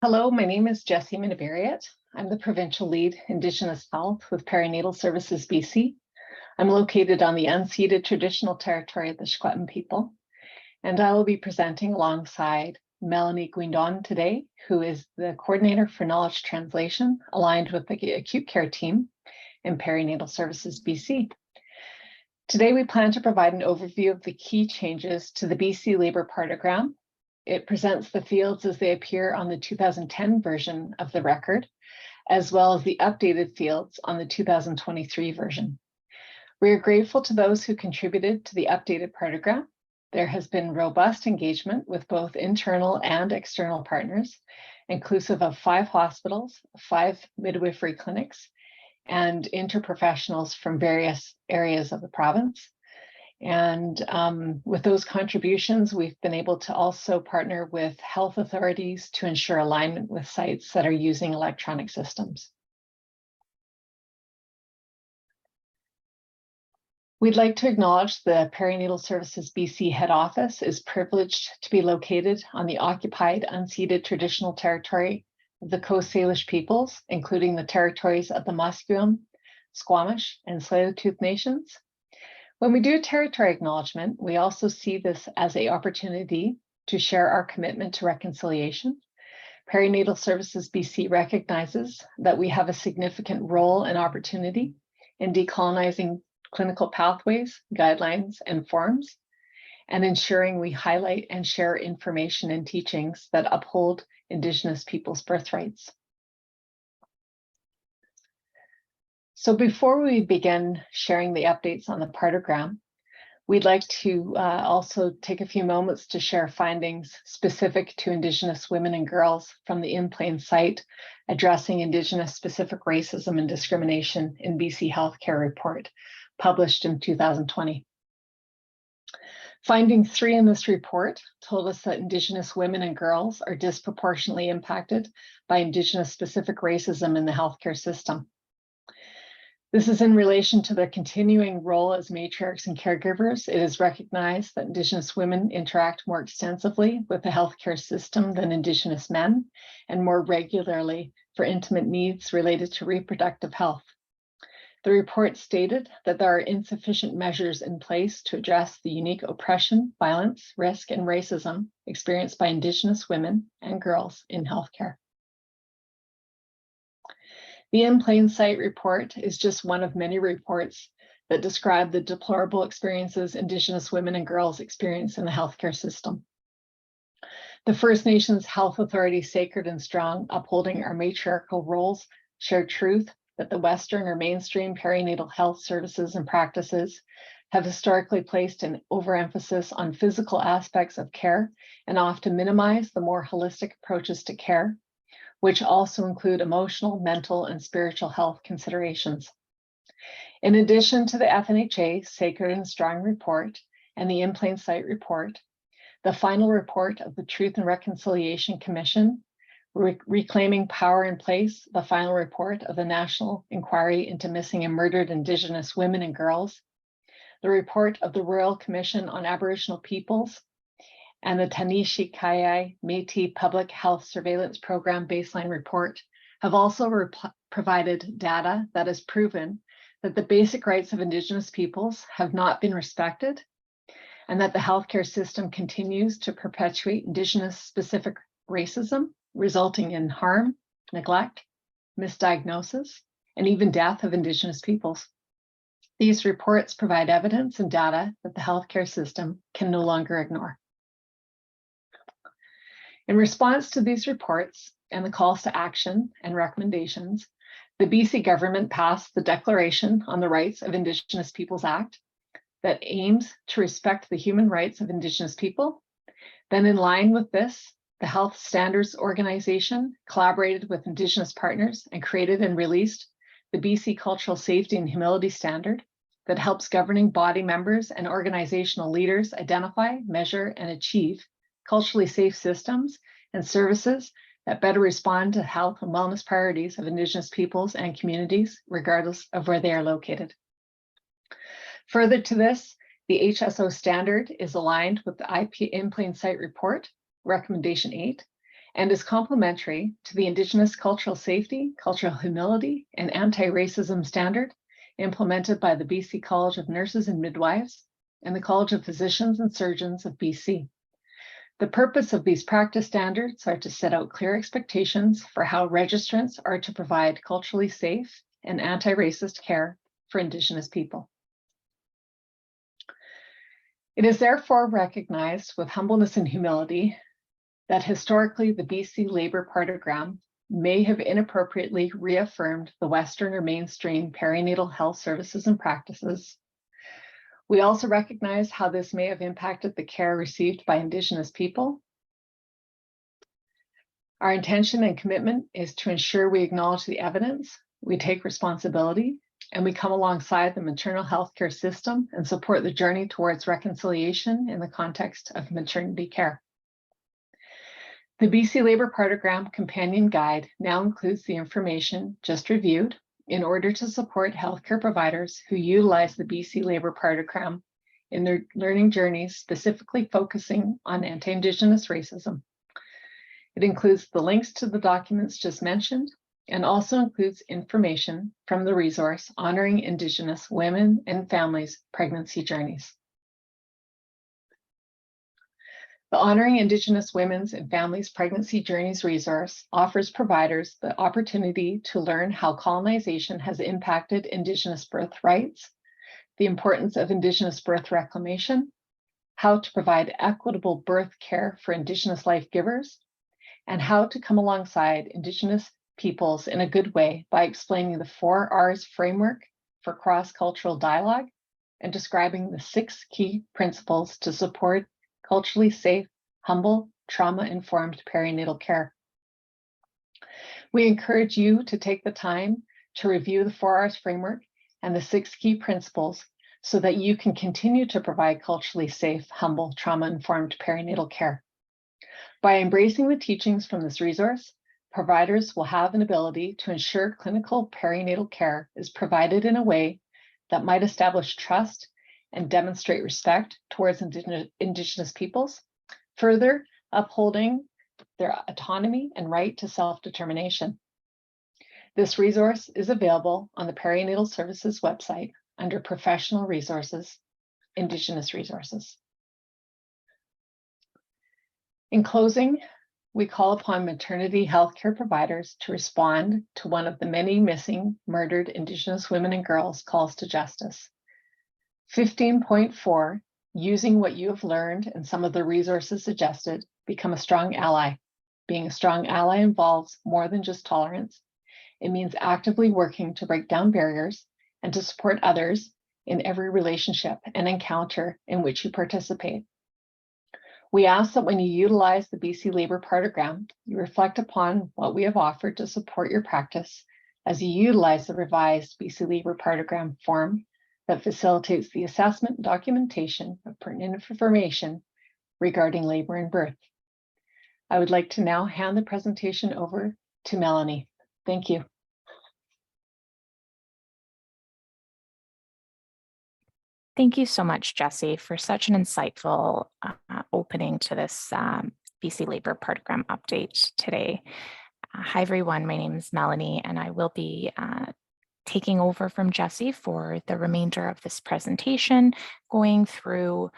Hello, my name is Jessie Minabariat. I'm the Provincial Lead Indigenous Health with Perinatal Services BC. I'm located on the unceded traditional territory of the Secwepemc people, and I will be presenting alongside Melanie Guindon today, who is the Coordinator for Knowledge Translation, aligned with the Acute Care Team in Perinatal Services BC. Today, we plan to provide an overview of the key changes to the BC Labour Partogram. It presents the fields as they appear on the 2010 version of the record, as well as the updated fields on the 2023 version. We are grateful to those who contributed to the updated partogram. There has been robust engagement with both internal and external partners, inclusive of 5 hospitals, 5 midwifery clinics, and interprofessionals from various areas of the province. And with those contributions, we've been able to also partner with health authorities to ensure alignment with sites that are using electronic systems. We'd like to acknowledge the Perinatal Services BC head office is privileged to be located on the occupied unceded traditional territory of the Coast Salish peoples, including the territories of the Musqueam, Squamish, and Tsleil-Waututh nations. When we do territory acknowledgement, we also see this as an opportunity to share our commitment to reconciliation. Perinatal Services BC recognizes that we have a significant role and opportunity in decolonizing clinical pathways, guidelines, and forms, and ensuring we highlight and share information and teachings that uphold Indigenous peoples' birthrights. So before we begin sharing the updates on the partogram, we'd like to also take a few moments to share findings specific to Indigenous women and girls from the In Plain Sight Addressing Indigenous Specific Racism and Discrimination in BC Healthcare report, published in 2020. Finding 3 in this report told us that Indigenous women and girls are disproportionately impacted by Indigenous specific racism in the healthcare system. This is in relation to their continuing role as matriarchs and caregivers. It is recognized that Indigenous women interact more extensively with the healthcare system than Indigenous men, and more regularly for intimate needs related to reproductive health. The report stated that there are insufficient measures in place to address the unique oppression, violence, risk, and racism experienced by Indigenous women and girls in healthcare. The In Plain Sight report is just one of many reports that describe the deplorable experiences Indigenous women and girls experience in the healthcare system. The First Nations Health Authority, Sacred and Strong, upholding our matriarchal roles, share truth that the Western or mainstream perinatal health services and practices have historically placed an overemphasis on physical aspects of care and often minimize the more holistic approaches to care, which also include emotional, mental, and spiritual health considerations. In addition to the FNHA Sacred and Strong report and the In Plain Sight report, the final report of the Truth and Reconciliation Commission, Reclaiming Power in Place, the final report of the National Inquiry into Missing and Murdered Indigenous Women and Girls, the report of the Royal Commission on Aboriginal Peoples, and the Tanishikai Métis Public Health Surveillance Program Baseline Report have also provided data that has proven that the basic rights of Indigenous peoples have not been respected, and that the healthcare system continues to perpetuate Indigenous-specific racism, resulting in harm, neglect, misdiagnosis, and even death of Indigenous peoples. These reports provide evidence and data that the healthcare system can no longer ignore. In response to these reports and the calls to action and recommendations, the BC government passed the Declaration on the Rights of Indigenous Peoples Act that aims to respect the human rights of Indigenous people. Then, in line with this, the Health Standards Organization collaborated with Indigenous partners and created and released the BC Cultural Safety and Humility Standard that helps governing body members and organizational leaders identify, measure, and achieve culturally safe systems and services that better respond to health and wellness priorities of Indigenous peoples and communities, regardless of where they are located. Further to this, the HSO standard is aligned with the In Plain Sight report, Recommendation 8, and is complementary to the Indigenous cultural safety, cultural humility, and anti-racism standard implemented by the BC College of Nurses and Midwives and the College of Physicians and Surgeons of BC. The purpose of these practice standards are to set out clear expectations for how registrants are to provide culturally safe and anti-racist care for Indigenous people. It is therefore recognized with humbleness and humility that historically the BC Labour Partogram may have inappropriately reaffirmed the Western or mainstream perinatal health services and practices. We also recognize how this may have impacted the care received by Indigenous people. Our intention and commitment is to ensure we acknowledge the evidence, we take responsibility, and we come alongside the maternal health care system and support the journey towards reconciliation in the context of maternity care. The BC Labour Partogram Companion Guide now includes the information just reviewed in order to support healthcare providers who utilize the BC Labour Partogram in their learning journeys, specifically focusing on anti-Indigenous racism. It includes the links to the documents just mentioned and also includes information from the resource honoring Indigenous women and families' pregnancy journeys. The Honoring Indigenous Women's and Families' Pregnancy Journeys resource offers providers the opportunity to learn how colonization has impacted Indigenous birth rights, the importance of Indigenous birth reclamation, how to provide equitable birth care for Indigenous life givers, and how to come alongside Indigenous peoples in a good way by explaining the 4 R's framework for cross-cultural dialogue and describing the 6 key principles to support culturally safe, humble, trauma-informed perinatal care. We encourage you to take the time to review the 4 R's framework and the 6 key principles so that you can continue to provide culturally safe, humble, trauma-informed perinatal care. By embracing the teachings from this resource, providers will have an ability to ensure clinical perinatal care is provided in a way that might establish trust and demonstrate respect towards Indigenous peoples, further upholding their autonomy and right to self-determination. This resource is available on the Perinatal Services website under Professional Resources, Indigenous Resources. In closing, we call upon maternity healthcare providers to respond to one of the many missing, murdered Indigenous women and girls calls to justice. 15.4, using what you have learned and some of the resources suggested, become a strong ally. Being a strong ally involves more than just tolerance. It means actively working to break down barriers and to support others in every relationship and encounter in which you participate. We ask that when you utilize the BC Labour Partogram, you reflect upon what we have offered to support your practice as you utilize the revised BC Labour Partogram form that facilitates the assessment and documentation of pertinent information regarding labor and birth. I would like to now hand the presentation over to Melanie. Thank you. Thank you so much, Jessie, for such an insightful opening to this BC Labour Partogram update today. Hi, everyone. My name is Melanie, and I will be taking over from Jessie for the remainder of this presentation, going through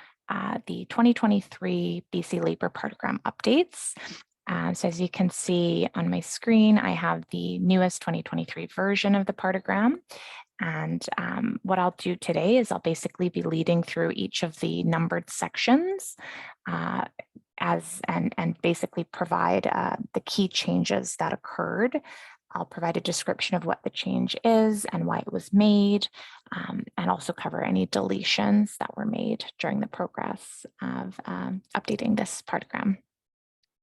the 2023 BC Labour Partogram updates. So as you can see on my screen, I have the newest 2023 version of the Partogram. And what I'll do today is I'll basically be leading through each of the numbered sections and basically provide the key changes that occurred. I'll provide a description of what the change is and why it was made, and also cover any deletions that were made during the progress of updating this Partogram.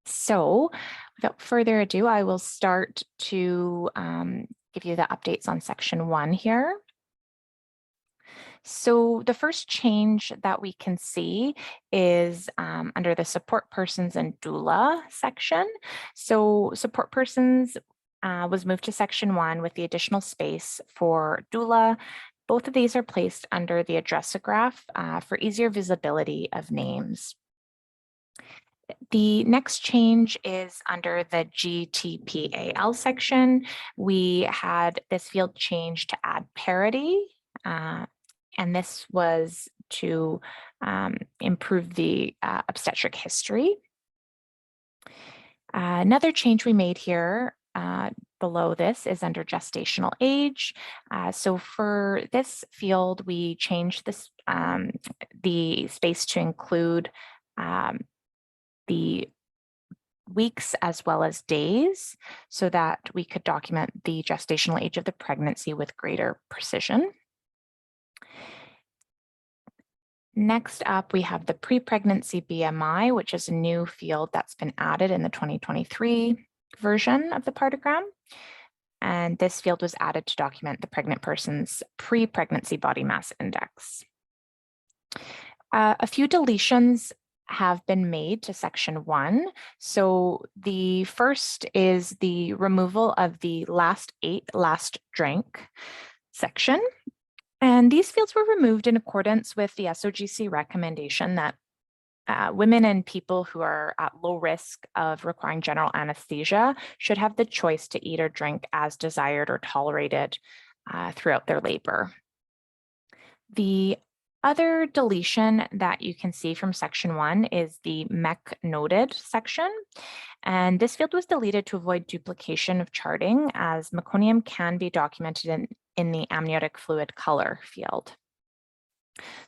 So without further ado, I will start to give you the updates on section 1 here. So the first change that we can see is under the support persons and doula section. So support persons was moved to section 1 with the additional space for doula. Both of these are placed under the addressograph for easier visibility of names. The next change is under the GTPAL section. We had this field change to add parity, and this was to improve the obstetric history. Another change we made here below this is under gestational age. So for this field, we changed this the space to include the weeks as well as days so that we could document the gestational age of the pregnancy with greater precision. Next up, we have the pre-pregnancy BMI, which is a new field that's been added in the 2023 version of the Partogram. And this field was added to document the pregnant person's pre-pregnancy body mass index. A few deletions have been made to section 1. So the first is the removal of the last drink section. And these fields were removed in accordance with the SOGC recommendation that women and people who are at low risk of requiring general anesthesia should have the choice to eat or drink as desired or tolerated throughout their labor. The other deletion that you can see from section 1 is the MEC noted section. And this field was deleted to avoid duplication of charting, as meconium can be documented in the amniotic fluid color field.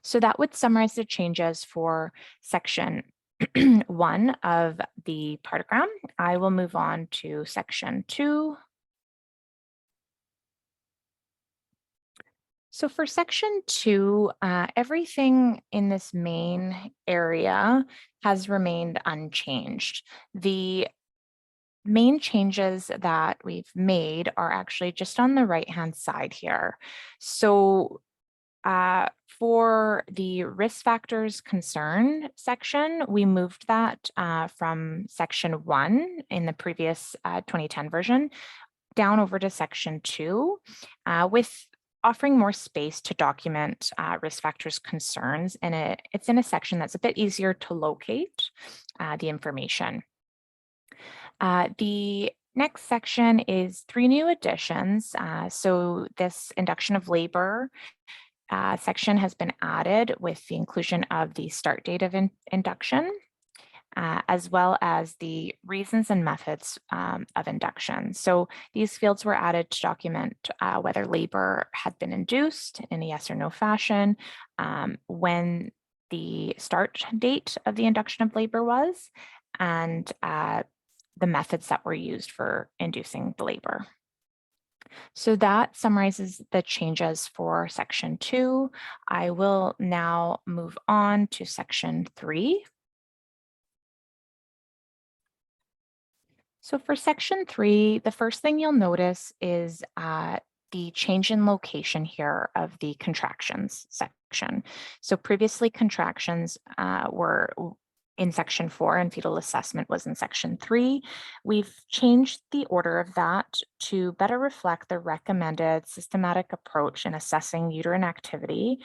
So that would summarize the changes for section 1 of the Partogram. I will move on to section 2. So for section 2, everything in this main area has remained unchanged. The main changes that we've made are actually just on the right-hand side here. So for the risk factors concern section, we moved that from section 1 in the previous 2010 version down over to section 2 with offering more space to document risk factors concerns. And it's in a section that's a bit easier to locate the information. The next section is 3 new additions. So this induction of labor section has been added with the inclusion of the start date of induction, as well as the reasons and methods of induction. So these fields were added to document whether labor had been induced in a yes or no fashion, when the start date of the induction of labor was, and the methods that were used for inducing the labor. So that summarizes the changes for section 2. I will now move on to section 3. So for section 3, the first thing you'll notice is the change in location here of the contractions section. So previously contractions were in section 4 and fetal assessment was in section 3. We've changed the order of that to better reflect the recommended systematic approach in assessing uterine activity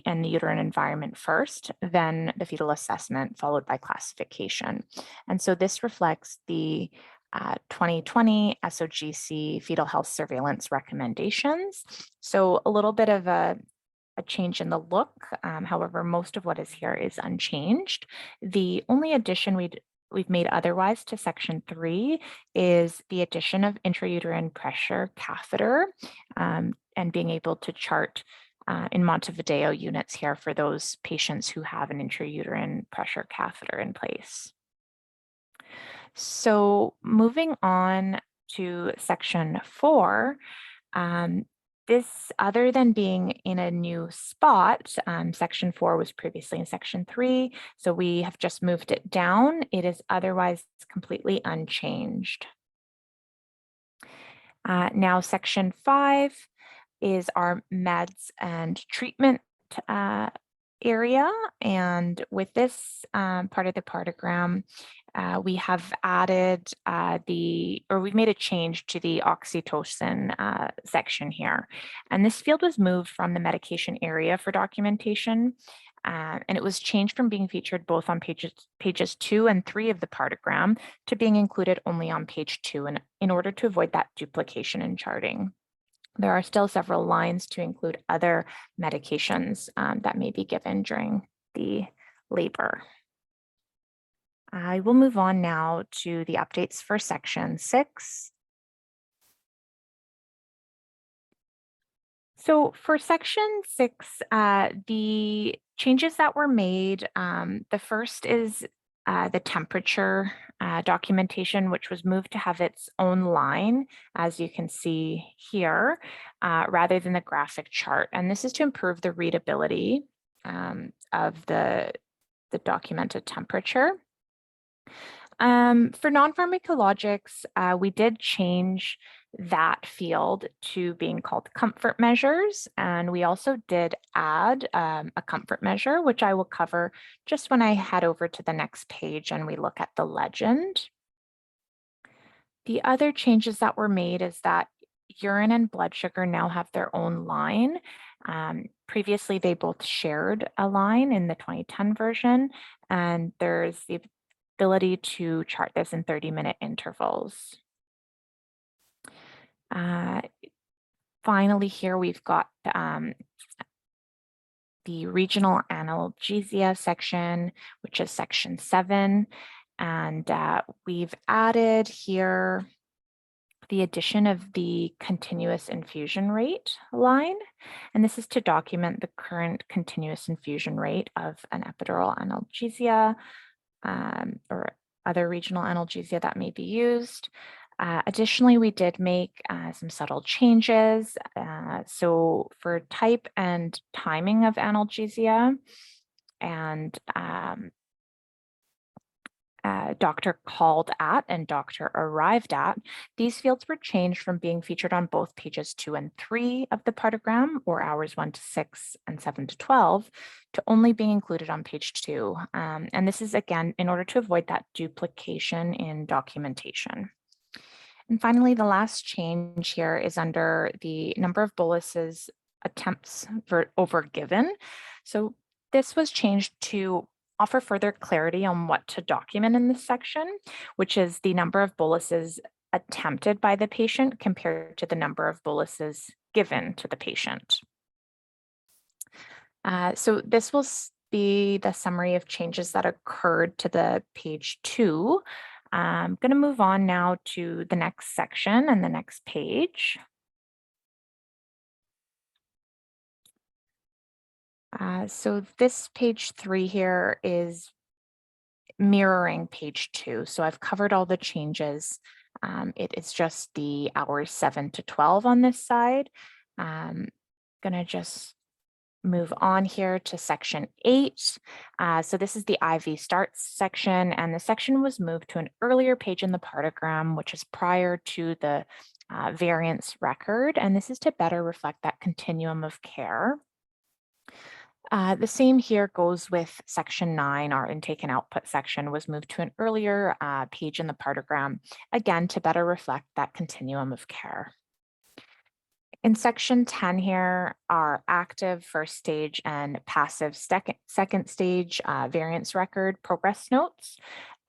and the uterine environment first, then the fetal assessment, followed by classification. And so this reflects the 2020 SOGC fetal health surveillance recommendations. So a little bit of a change in the look. However, most of what is here is unchanged. The only addition we've made otherwise to section 3 is the addition of intrauterine pressure catheter and being able to chart in Montevideo units here for those patients who have an intrauterine pressure catheter in place. So moving on to section 4, this, other than being in a new spot, section 4 was previously in section 3, so we have just moved it down. It is otherwise completely unchanged. Now section 5 is our meds and treatment area. And with this part of the Partogram, we have added we've made a change to the oxytocin section here. And this field was moved from the medication area for documentation And it was changed from being featured both on pages 2 and 3 of the partogram to being included only on page 2 in order to avoid that duplication in charting. There are still several lines to include other medications that may be given during the labor. I will move on now to the updates for section 6. So for section 6, the changes that were made, the first is the temperature documentation, which was moved to have its own line, as you can see here, rather than the graphic chart. And this is to improve the readability of the documented temperature. For non-pharmacologics, we did change that field to being called comfort measures. And we also did add a comfort measure, which I will cover just when I head over to the next page and we look at the legend. The other changes that were made is that urine and blood sugar now have their own line. Previously, they both shared a line in the 2010 version, and there's the ability to chart this in 30-minute intervals. Finally, here we've got the regional analgesia section, which is section 7. And we've added here the addition of the continuous infusion rate line. And this is to document the current continuous infusion rate of an epidural analgesia or other regional analgesia that may be used. Additionally, we did make some subtle changes. So for type and timing of analgesia and doctor called at and doctor arrived at, these fields were changed from being featured on both pages 2 and 3 of the partogram, or hours 1 to 6 and 7 to 12, to only being included on page 2. And this is, again, in order to avoid that duplication in documentation. And finally, the last change here is under the number of boluses attempts over given. So this was changed to offer further clarity on what to document in this section, which is the number of boluses attempted by the patient compared to the number of boluses given to the patient. So this will be the summary of changes that occurred to the page 2. I'm going to move on now to the next section and the next page. So this page 3 here is mirroring page 2. So I've covered all the changes. It is just the hours 7 to 12 on this side. Going to just move on here to section 8. So this is the IV starts section, and the section was moved to an earlier page in the partogram, which is prior to the variance record. And this is to better reflect that continuum of care. The same here goes with section 9. Our intake and output section was moved to an earlier page in the partogram, again, to better reflect that continuum of care. In section 10 here, our active first stage and passive second stage variance record progress notes.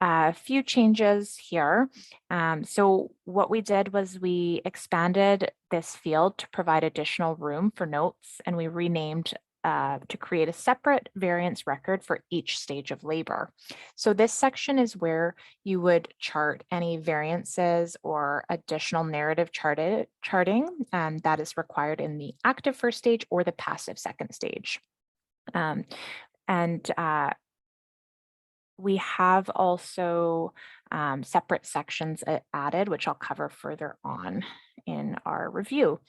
A few changes here. So what we did was we expanded this field to provide additional room for notes, and we renamed to create a separate variance record for each stage of labor. So this section is where you would chart any variances or additional narrative charting that is required in the active first stage or the passive second stage. We have also separate sections added, which I'll cover further on in our review.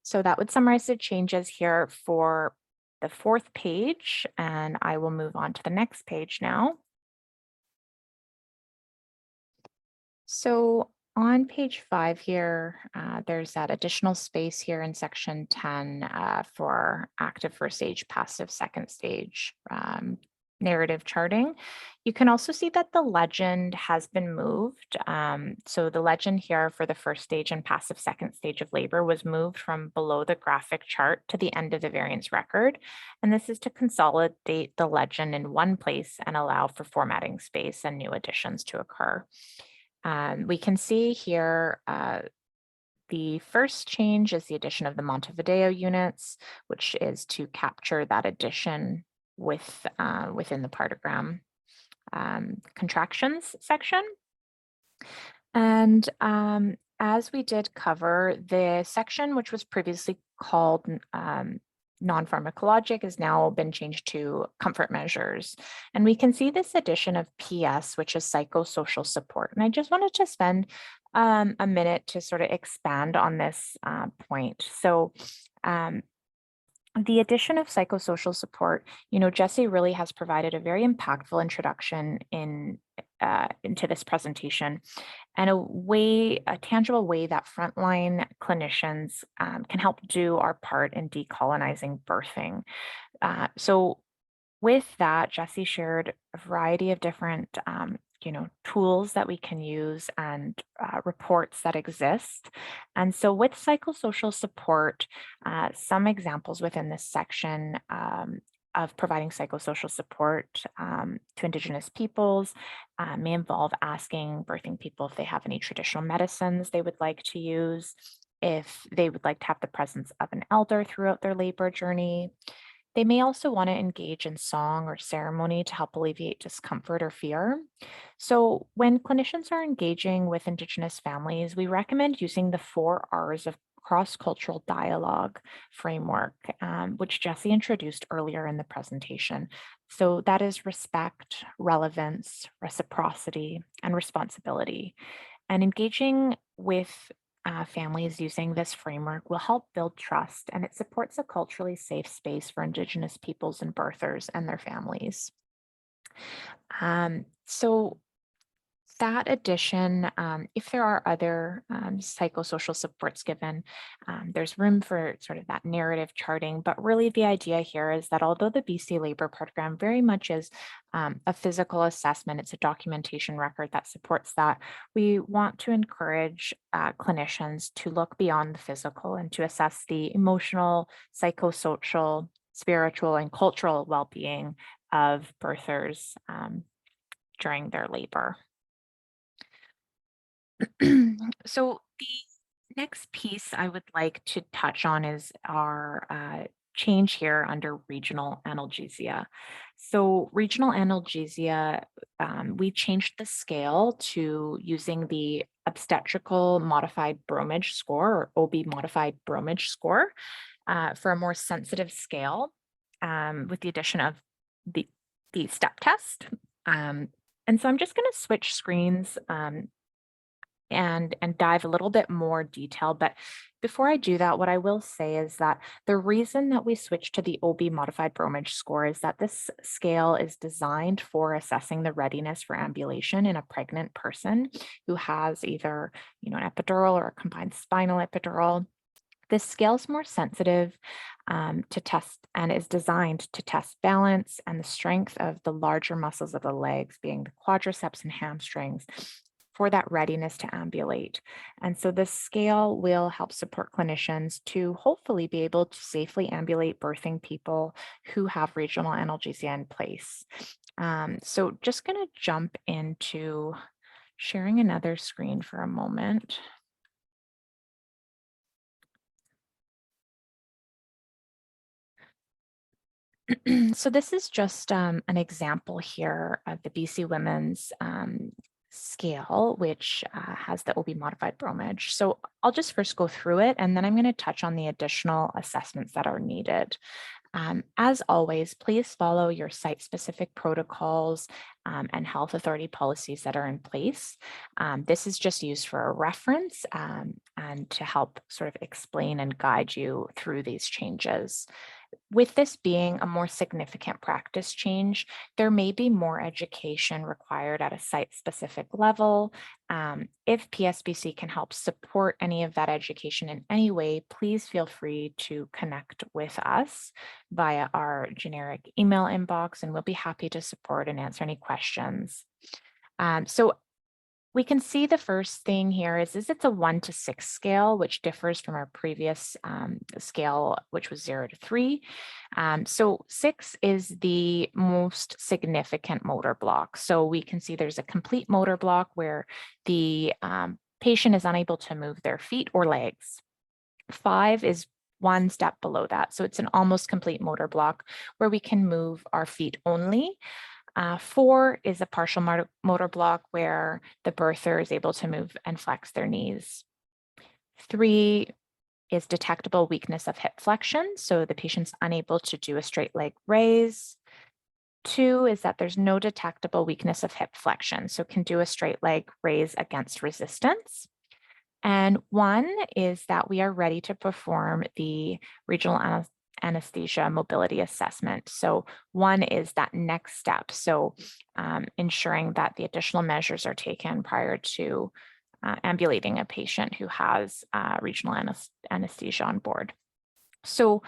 So that would summarize the changes here for the 4th page, and I will move on to the next page now. So on page 5 here, there's that additional space here in section 10 for active first stage, passive second stage narrative charting. You can also see that the legend has been moved. So the legend here for the first stage and passive second stage of labor was moved from below the graphic chart to the end of the variance record. And this is to consolidate the legend in one place and allow for formatting space and new additions to occur. We can see here the first change is the addition of the Montevideo units, which is to capture that addition within the partogram contractions section. And as we did cover, the section which was previously called non-pharmacologic has now been changed to comfort measures. And we can see this addition of PS, which is psychosocial support. And I just wanted to spend a minute to sort of expand on this point. So the addition of psychosocial support, Jessie really has provided a very impactful introduction into this presentation and a tangible way that frontline clinicians can help do our part in decolonizing birthing. So with that, Jessie shared a variety of different tools that we can use and reports that exist. And so with psychosocial support, some examples within this section of providing psychosocial support to Indigenous peoples may involve asking birthing people if they have any traditional medicines they would like to use, if they would like to have the presence of an elder throughout their labor journey. They may also want to engage in song or ceremony to help alleviate discomfort or fear. So, when clinicians are engaging with Indigenous families, we recommend using the 4 R's of cross cultural dialogue framework, which Jessie introduced earlier in the presentation. So, that is respect, relevance, reciprocity, and responsibility. And engaging with families using this framework will help build trust, and it supports a culturally safe space for Indigenous peoples and birthers and their families. So that addition, if there are other psychosocial supports given, there's room for sort of that narrative charting. But really, the idea here is that although the BC Labor Program very much is a physical assessment, it's a documentation record that supports that. We want to encourage clinicians to look beyond the physical and to assess the emotional, psychosocial, spiritual, and cultural well being of birthers during their labor. So the next piece I would like to touch on is our change here under regional analgesia. So regional analgesia, we changed the scale to using the obstetrical modified bromage score, or OB modified bromage score, for a more sensitive scale, with the addition of the step test. And so I'm just going to switch screens and dive a little bit more detail. But before I do that, what I will say is that the reason that we switched to the OB modified bromage score is that this scale is designed for assessing the readiness for ambulation in a pregnant person who has either, an epidural or a combined spinal epidural. This scale is more sensitive to test and is designed to test balance and the strength of the larger muscles of the legs, being the quadriceps and hamstrings, for that readiness to ambulate. And so this scale will help support clinicians to hopefully be able to safely ambulate birthing people who have regional analgesia in place. So just going to jump into sharing another screen for a moment. So this is just an example here of the BC Women's scale, which has the OB modified bromage. So I'll just first go through it, and then I'm going to touch on the additional assessments that are needed. As always, please follow your site-specific protocols and health authority policies that are in place. This is just used for a reference and to help sort of explain and guide you through these changes. With this being a more significant practice change, there may be more education required at a site-specific level. If PSBC can help support any of that education in any way, please feel free to connect with us via our generic email inbox, and we'll be happy to support and answer any questions. So we can see the first thing here is it's a 1 to 6 scale, which differs from our previous scale, which was 0 to 3. So 6 is the most significant motor block. So we can see there's a complete motor block where the patient is unable to move their feet or legs. 5 is one step below that. So it's an almost complete motor block where we can move our feet only. 4 is a partial motor block where the birther is able to move and flex their knees. 3 is detectable weakness of hip flexion, so the patient's unable to do a straight leg raise. 2 is that there's no detectable weakness of hip flexion, so can do a straight leg raise against resistance. And 1 is that we are ready to perform the regional anesthesia mobility assessment. So 1 is that next step. So ensuring that the additional measures are taken prior to ambulating a patient who has regional anesthesia on board. So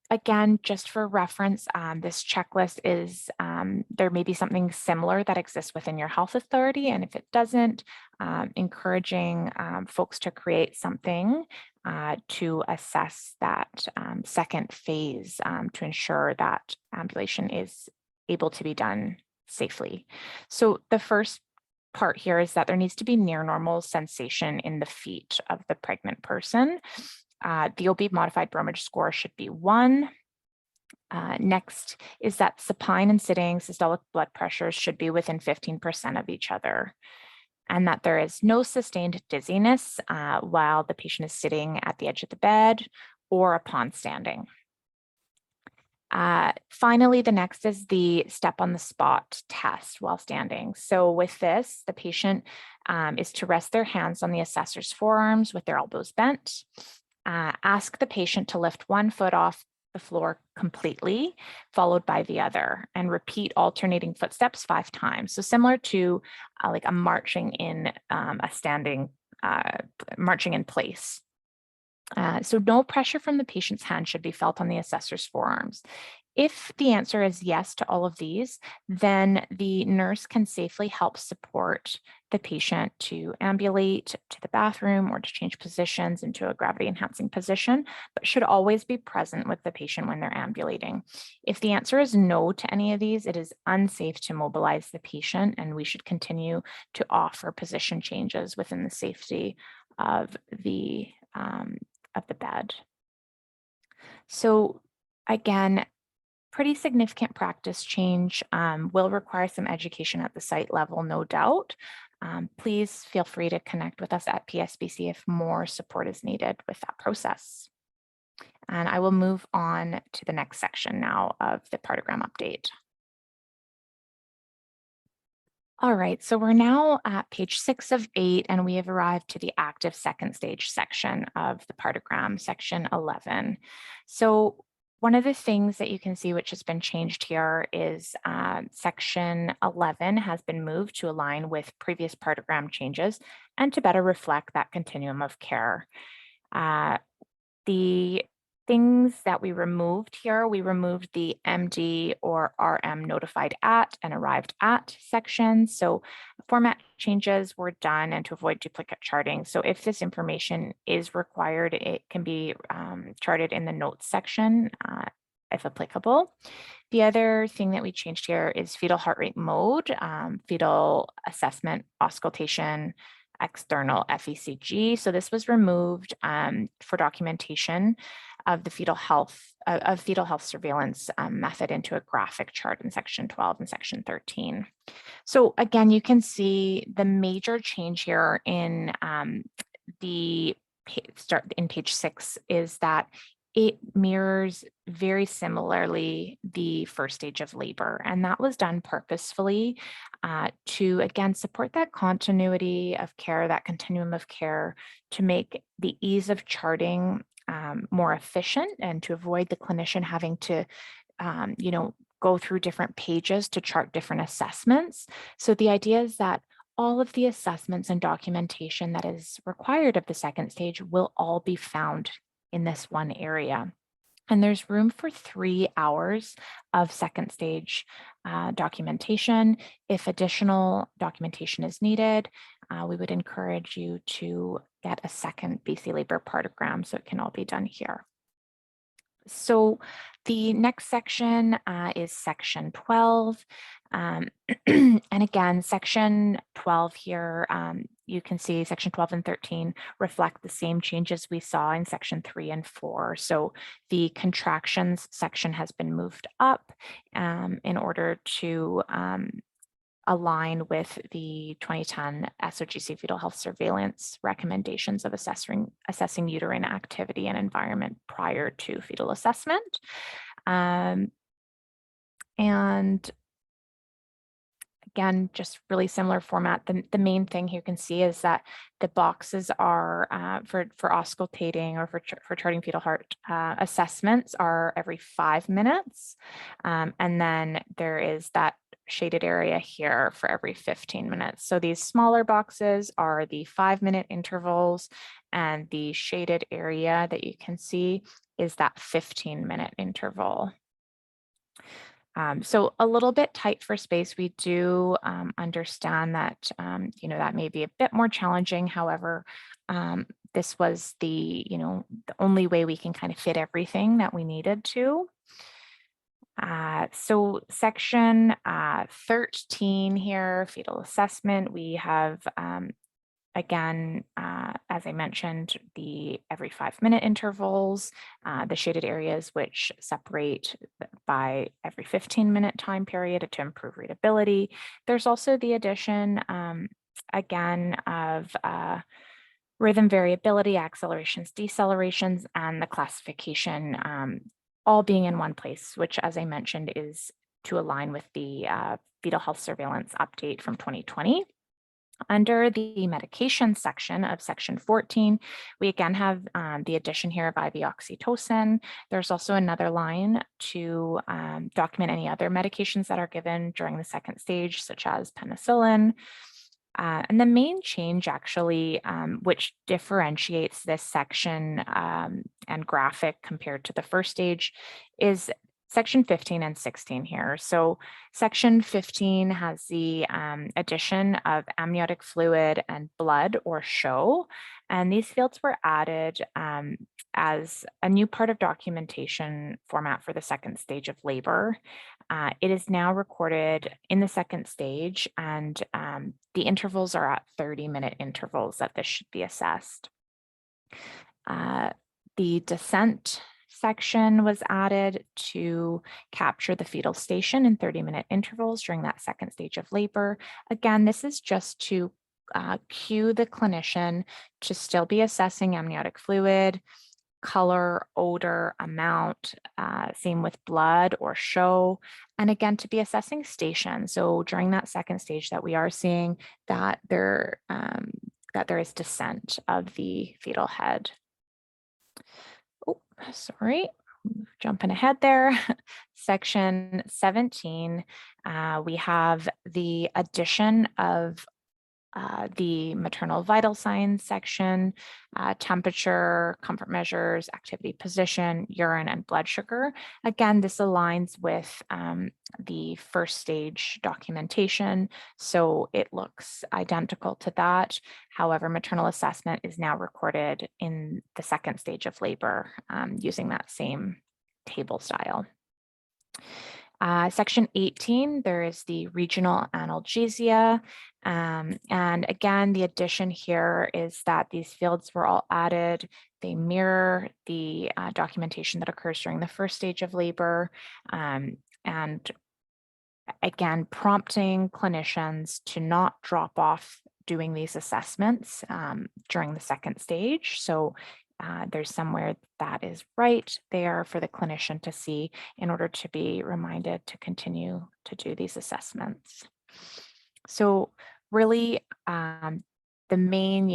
again, just for reference, this checklist is, there may be something similar that exists within your health authority. And if it doesn't, encouraging folks to create something to assess that second phase to ensure that ambulation is able to be done safely. So the first part here is that there needs to be near normal sensation in the feet of the pregnant person. The OB modified Bromage score should be 1. Next is that supine and sitting systolic blood pressures should be within 15% of each other, and that there is no sustained dizziness while the patient is sitting at the edge of the bed or upon standing. Finally, the next is the step on the spot test while standing. So with this, the patient is to rest their hands on the assessor's forearms with their elbows bent. Ask the patient to lift one foot off the floor completely, followed by the other, and repeat alternating footsteps 5 times. So similar to like a marching in a standing, marching in place. So no pressure from the patient's hand should be felt on the assessor's forearms. If the answer is yes to all of these, then the nurse can safely help support the patient to ambulate to the bathroom or to change positions into a gravity enhancing position, but should always be present with the patient when they're ambulating. If the answer is no to any of these, it is unsafe to mobilize the patient, and we should continue to offer position changes within the safety of the bed. So again, pretty significant practice change will require some education at the site level, no doubt. Please feel free to connect with us at PSBC if more support is needed with that process. And I will move on to the next section now of the Partogram update. All right, so we're now at page 6 of 8, and we have arrived to the active second stage section of the Partogram, section 11. So one of the things that you can see which has been changed here is section 11 has been moved to align with previous Partogram changes and to better reflect that continuum of care. The things that we removed here, we removed the MD or RM notified at and arrived at sections. So format changes were done and to avoid duplicate charting. So if this information is required, it can be charted in the notes section if applicable. The other thing that we changed here is fetal heart rate mode, fetal assessment, auscultation, external FECG. So this was removed for documentation of the fetal health surveillance method into a graphic chart in section 12 and section 13. So again, you can see the major change here in page 6 is that it mirrors very similarly the first stage of labor. And that was done purposefully to, again, support that continuity of care, that continuum of care, to make the ease of charting more efficient and to avoid the clinician having to, go through different pages to chart different assessments. So the idea is that all of the assessments and documentation that is required of the second stage will all be found in this one area. And there's room for 3 hours of second stage documentation. If additional documentation is needed, we would encourage you to get a second BC Labor Partogram so it can all be done here. So the next section is section 12. And again, section 12 here, you can see section 12 and 13 reflect the same changes we saw in section 3 and 4. So the contractions section has been moved up in order to align with the 2010 SOGC fetal health surveillance recommendations of assessing uterine activity and environment prior to fetal assessment. And again, just really similar format. The main thing you can see is that the boxes are for auscultating or for charting fetal heart assessments are every 5 minutes. And then there is that shaded area here for every 15 minutes. So these smaller boxes are the 5-minute intervals, and the shaded area that you can see is that 15-minute interval. So a little bit tight for space. We do understand that, that may be a bit more challenging. However, this was the only way we can kind of fit everything that we needed to. So section 13 here, fetal assessment, we have, again, as I mentioned, the every 5-minute intervals, the shaded areas which separate by every 15-minute time period to improve readability. There's also the addition, again, of rhythm variability, accelerations, decelerations, and the classification all being in one place, which, as I mentioned, is to align with the fetal health surveillance update from 2020. Under the medication section of section 14, we again have the addition here of IV oxytocin. There's also another line to document any other medications that are given during the second stage, such as penicillin. And the main change actually, which differentiates this section and graphic compared to the first stage, is section 15 and 16 here. So section 15 has the addition of amniotic fluid and blood or show. And these fields were added as a new part of documentation format for the second stage of labor. It is now recorded in the second stage, and the intervals are at 30-minute intervals that this should be assessed. The descent section was added to capture the fetal station in 30-minute intervals during that second stage of labor. Again, this is just to cue the clinician to still be assessing amniotic fluid, color, odor, amount, same with blood or show, and again, to be assessing station. So during that second stage that we are seeing that there is descent of the fetal head. Oh, sorry, jumping ahead there. Section 17, we have the addition of the maternal vital signs section, temperature, comfort measures, activity position, urine, and blood sugar. Again, this aligns with the first stage documentation, so it looks identical to that. However, maternal assessment is now recorded in the second stage of labor using that same table style. Section 18, there is the regional analgesia. And again, the addition here is that these fields were all added. They mirror the documentation that occurs during the first stage of labor. And again, prompting clinicians to not drop off doing these assessments during the second stage. So there's somewhere that is right there for the clinician to see in order to be reminded to continue to do these assessments. So really the main,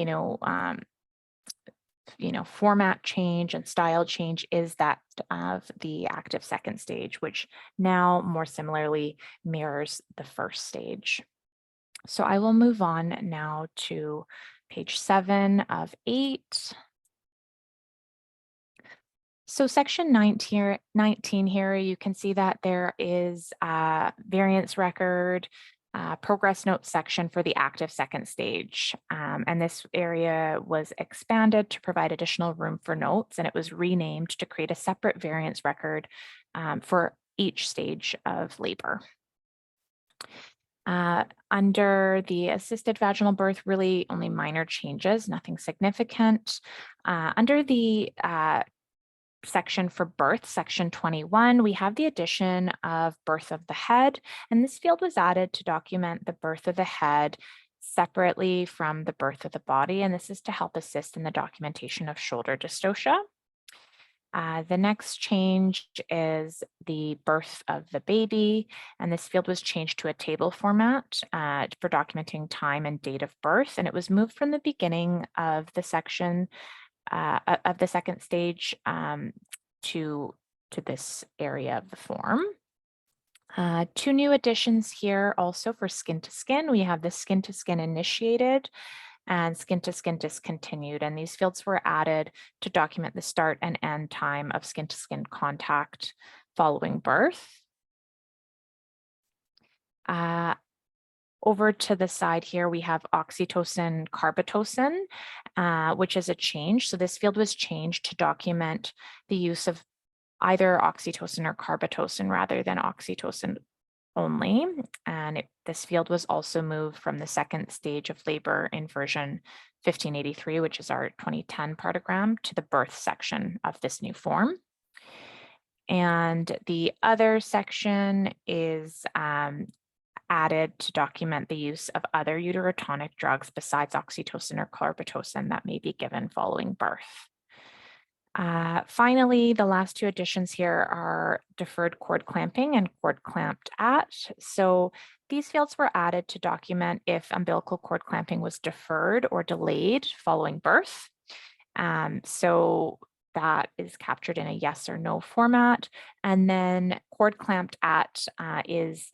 format change and style change is that of the active second stage, which now more similarly mirrors the first stage. So I will move on now to page 7 of 8. So section 19 here, you can see that there is a variance record, progress notes section for the active second stage. And this area was expanded to provide additional room for notes, and it was renamed to create a separate variance record for each stage of labor. Under the assisted vaginal birth, really only minor changes, nothing significant. Under the section for birth, section 21, we have the addition of birth of the head, and this field was added to document the birth of the head separately from the birth of the body, and this is to help assist in the documentation of shoulder dystocia. The next change is the birth of the baby, and this field was changed to a table format for documenting time and date of birth, and it was moved from the beginning of the section of the second stage to this area of the form. 2 new additions here also for skin to skin. We have the skin to skin initiated and skin to skin discontinued, and these fields were added to document the start and end time of skin to skin contact following birth. Over to the side here, we have oxytocin, carbetocin, which is a change. So this field was changed to document the use of either oxytocin or carbetocin rather than oxytocin only. And this field was also moved from the second stage of labor in version 1583, which is our 2010 partogram, to the birth section of this new form. And the other section is added to document the use of other uterotonic drugs besides oxytocin or carbetocin that may be given following birth. Finally, the last 2 additions here are deferred cord clamping and cord clamped at. So these fields were added to document if umbilical cord clamping was deferred or delayed following birth. So that is captured in a yes or no format. And then cord clamped at is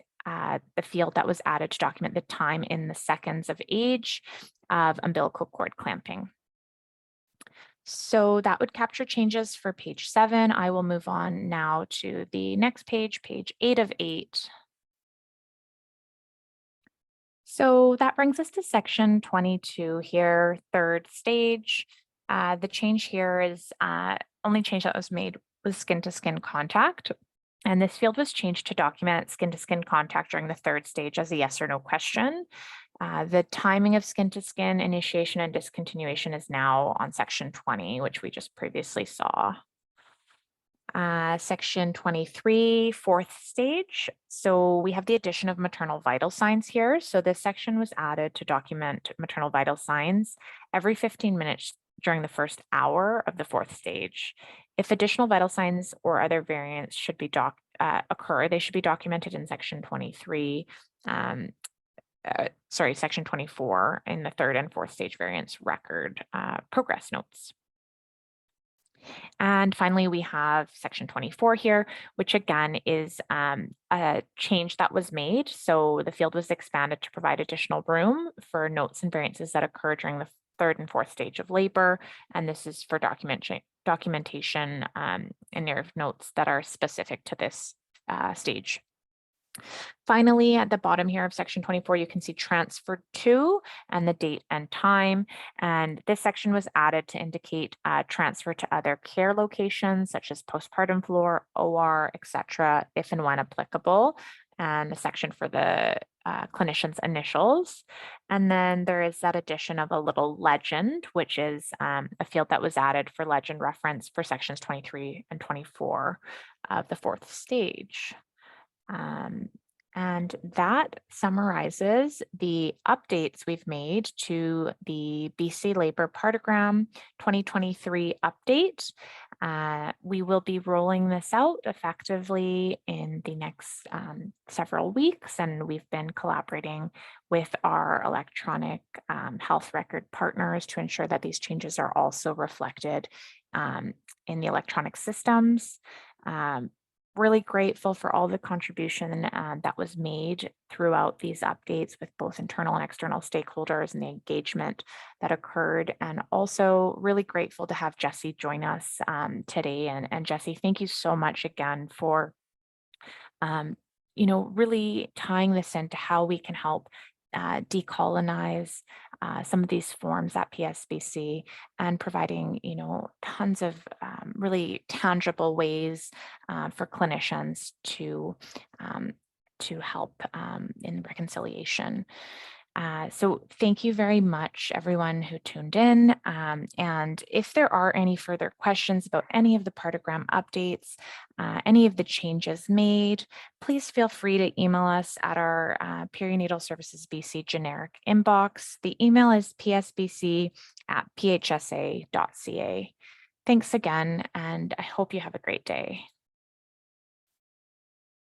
the field that was added to document the time in the seconds of age of umbilical cord clamping. So that would capture changes for page 7. I will move on now to the next page, page 8 of 8. So that brings us to section 22 here, third stage. The change here is only change that was made was skin to skin contact. And this field was changed to document skin to skin contact during the third stage as a yes or no question. The timing of skin to skin initiation and discontinuation is now on section 20, which we just previously saw. Section 23, fourth stage. So we have the addition of maternal vital signs here. So this section was added to document maternal vital signs every 15 minutes during the first hour of the fourth stage. If additional vital signs or other variants should be occur, they should be documented in section 23, section 24 in the third and fourth stage variance record progress notes. And finally, we have section 24 here, which again is a change that was made. So the field was expanded to provide additional room for notes and variances that occur during the third and fourth stage of labor. And this is for documentation and narrative notes that are specific to this stage. Finally, at the bottom here of section 24, you can see transfer to and the date and time. And this section was added to indicate transfer to other care locations such as postpartum floor, OR, etc., if and when applicable. And a section for the clinician's initials. And then there is that addition of a little legend, which is a field that was added for legend reference for sections 23 and 24 of the fourth stage. And that summarizes the updates we've made to the BC Labor Partogram 2023 update. We will be rolling this out effectively in the next several weeks, and we've been collaborating with our electronic health record partners to ensure that these changes are also reflected in the electronic systems. Really grateful for all the contribution that was made throughout these updates with both internal and external stakeholders and the engagement that occurred. And also really grateful to have Jessie join us today. And Jessie, thank you so much again for really tying this into how we can help decolonize some of these forms at PSBC and providing, tons of really tangible ways for clinicians to help in reconciliation. So thank you very much, everyone who tuned in. And if there are any further questions about any of the Partogram updates, any of the changes made, please feel free to email us at our Perinatal Services BC generic inbox. The email is psbc@phsa.ca. Thanks again, and I hope you have a great day.